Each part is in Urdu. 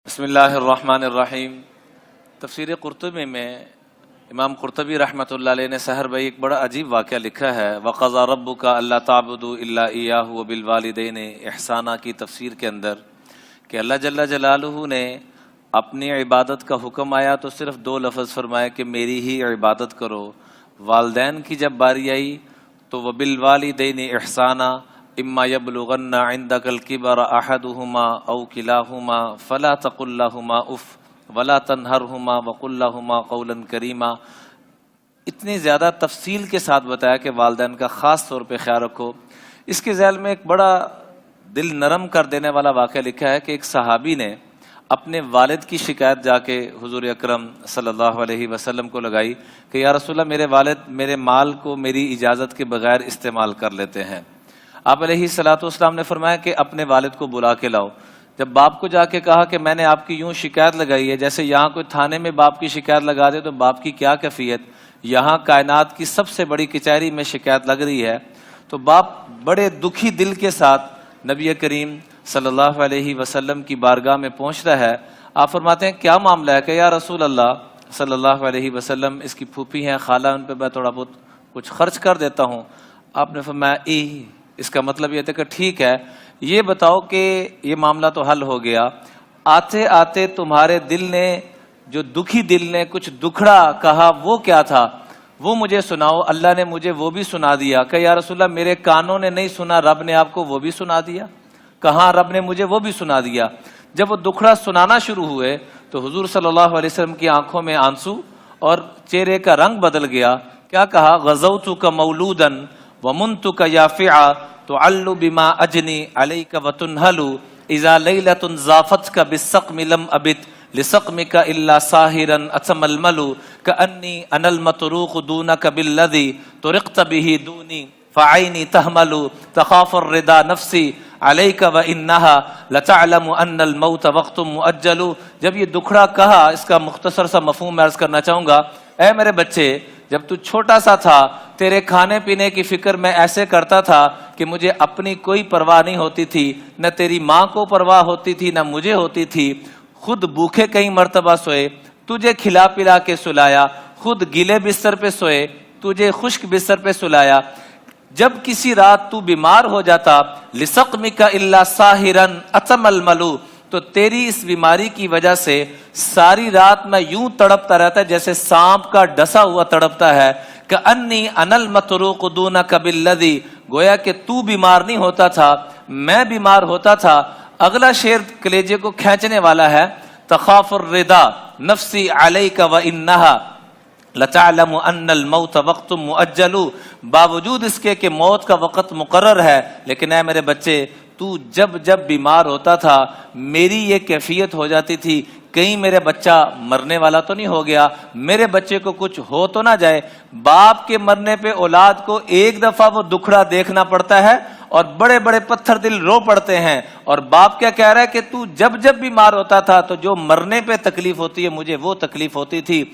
بسم اللہ الرحمن الرحیم۔ تفسیر قرطبی میں امام قرطبی رحمۃ اللہ علیہ نے سحر بھائی ایک بڑا عجیب واقعہ لکھا ہے۔ وَقَضَى رَبُّكَ أَلَّا تَعْبُدُوا إِلَّا إِيَّاهُ وَبِالْوَالِدَيْنِ إِحْسَانًا کی تفسیر کے اندر کہ اللہ جل جلالہ نے اپنی عبادت کا حکم آیا تو صرف دو لفظ فرمائے کہ میری ہی عبادت کرو۔ والدین کی جب باری آئی تو وَبِالْوَالِدَيْنِ إِحْسَانًا اما یبلغن عندک الکبر احدہما او کلاہما فلا تقل لہما اف ولا تنہرہما وقل لہما قولا کریما۔ اتنی زیادہ تفصیل کے ساتھ بتایا کہ والدین کا خاص طور پہ خیال رکھو۔ اس کے ذیل میں ایک بڑا دل نرم کر دینے والا واقعہ لکھا ہے کہ ایک صحابی نے اپنے والد کی شکایت جا کے حضور اکرم صلی اللہ علیہ وسلم کو لگائی کہ یا رسول اللہ میرے والد میرے مال کو میری اجازت کے بغیر استعمال کر لیتے ہیں۔ آپ علیہ الصلوۃ والسلام نے فرمایا کہ اپنے والد کو بلا کے لاؤ۔ جب باپ کو جا کے کہا کہ میں نے آپ کی یوں شکایت لگائی ہے، جیسے یہاں کوئی تھانے میں باپ کی شکایت لگا دے تو باپ کی کیا کیفیت، یہاں کائنات کی سب سے بڑی کچہری میں شکایت لگ رہی ہے، تو باپ بڑے دکھی دل کے ساتھ نبی کریم صلی اللہ علیہ وسلم کی بارگاہ میں پہنچ رہا ہے۔ آپ فرماتے ہیں کیا معاملہ ہے کہ یا رسول اللہ صلی اللہ علیہ وسلم اس کی پھوپھی ہیں، خالہ، ان پہ میں تھوڑا بہت کچھ خرچ کر دیتا ہوں۔ آپ نے فرمایا اس کا مطلب یہ تھا کہ ٹھیک ہے، یہ بتاؤ کہ یہ معاملہ تو حل ہو گیا، آتے آتے تمہارے دل نے، جو دکھی دل نے کچھ دکھڑا کہا وہ کیا تھا وہ مجھے سناؤ۔ اللہ نے مجھے وہ بھی سنا دیا کہ یا رسول اللہ میرے کانوں نے نہیں سنا، رب نے آپ کو وہ بھی سنا دیا۔ کہاں رب نے مجھے وہ بھی سنا دیا۔ جب وہ دکھڑا سنانا شروع ہوئے تو حضور صلی اللہ علیہ وسلم کی آنکھوں میں آنسو اور چہرے کا رنگ بدل گیا۔ کیا کہا؟ غزوتک مولودا ومنتک یافعا تعل بما اجنی علیک وتنہل اذا لیلۃ ضافتک بالسقم لم ابت لسقمک الا ساہرا اتململ کانی انا المطروق دونک بالذی طرقت به دونی فعینی تحمل تخاف الردا نفسی علیک وانہا لتعلم ان الموت وقت مؤجل۔ جب یہ دکھڑا کہا، اس کا مختصر سا مفہوم میں عرض کرنا چاہوں گا۔ اے میرے بچے، جب تو چھوٹا سا تھا تیرے کھانے پینے کی فکر میں ایسے کرتا تھا کہ مجھے اپنی کوئی پرواہ نہیں ہوتی تھی، نہ تیری ماں کو پرواہ ہوتی تھی نہ مجھے ہوتی تھی۔ خود بھوکے کئی مرتبہ سوئے، تجھے کھلا پلا کے سلایا، خود گیلے بستر پہ سوئے، تجھے خشک بستر پہ سلایا۔ جب کسی رات تو بیمار ہو جاتا، لسقمک الا ساہرا اتململ، تو تیری اس بیماری کی وجہ سے ساری رات میں یوں تڑپتا رہتا ہے جیسے سانپ کا ڈسا ہوا تڑپتا ہے۔ کأنی انا المطروق دونک بالذی، گویا کہ تو بیمار نہیں ہوتا تھا، میں بیمار ہوتا تھا۔ اگلا شعر کلیجے کو کھینچنے والا ہے۔ تخاف الردا نفسی علیک وانہا لتعلم ان الموت وقت مؤجل، باوجود اس کے کہ موت کا وقت مقرر ہے، لیکن اے میرے بچے تو جب بیمار ہوتا تھا میری یہ کیفیت ہو جاتی تھی، کہیں میرے بچہ مرنے والا تو نہیں ہو گیا، میرے بچے کو کچھ ہو تو نہ جائے۔ باپ کے مرنے پہ اولاد کو ایک دفعہ وہ دکھڑا دیکھنا پڑتا ہے اور بڑے بڑے پتھر دل رو پڑتے ہیں، اور باپ کیا کہہ رہا ہے کہ تو جب بیمار ہوتا تھا تو جو مرنے پہ تکلیف ہوتی ہے مجھے وہ تکلیف ہوتی تھی۔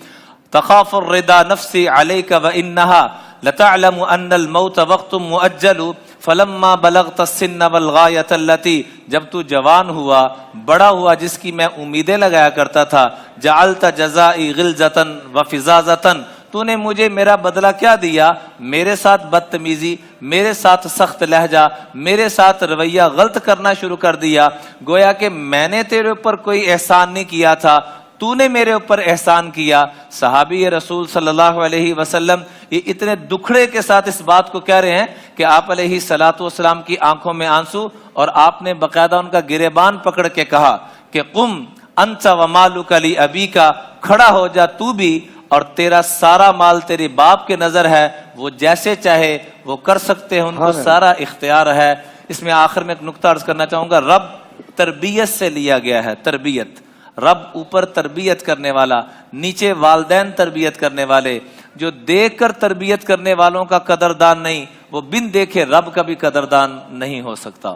تخاف الردا نفسی علیک وانہا لتعلم ان الموت وقت مؤجل فلما بلغت السن والغایۃ التی، جب تو جوان ہوا، بڑا ہوا، جس کی میں امیدیں لگایا کرتا تھا، جعلت جزائی غلظۃ وفظاظۃ، تو نے مجھے میرا بدلہ کیا دیا؟ میرے ساتھ بدتمیزی، میرے ساتھ سخت لہجہ، میرے ساتھ رویہ غلط کرنا شروع کر دیا۔ گویا کہ میں نے تیرے اوپر کوئی احسان نہیں کیا تھا، تو نے میرے اوپر احسان کیا۔ صحابی رسول صلی اللہ علیہ وسلم یہ اتنے دکھڑے کے ساتھ اس بات کو کہہ رہے ہیں کہ آپ علیہ الصلوۃ والسلام کی آنکھوں میں آنسو، اور آپ نے باقاعدہ ان کا گریبان پکڑ کے کہا کہ قم انت ومالک لابیک، کھڑا ہو جا تو بھی، اور تیرا سارا مال تیرے باپ کے نظر ہے، وہ جیسے چاہے وہ کر سکتے ہیں، ان کو سارا اختیار ہے۔ اس میں آخر میں ایک نقطہ عرض کرنا چاہوں گا۔ رب تربیت سے لیا گیا ہے، تربیت، رب اوپر تربیت کرنے والا، نیچے والدین تربیت کرنے والے۔ جو دیکھ کر تربیت کرنے والوں کا قدردان نہیں، وہ بن دیکھے رب کا بھی قدردان نہیں ہو سکتا۔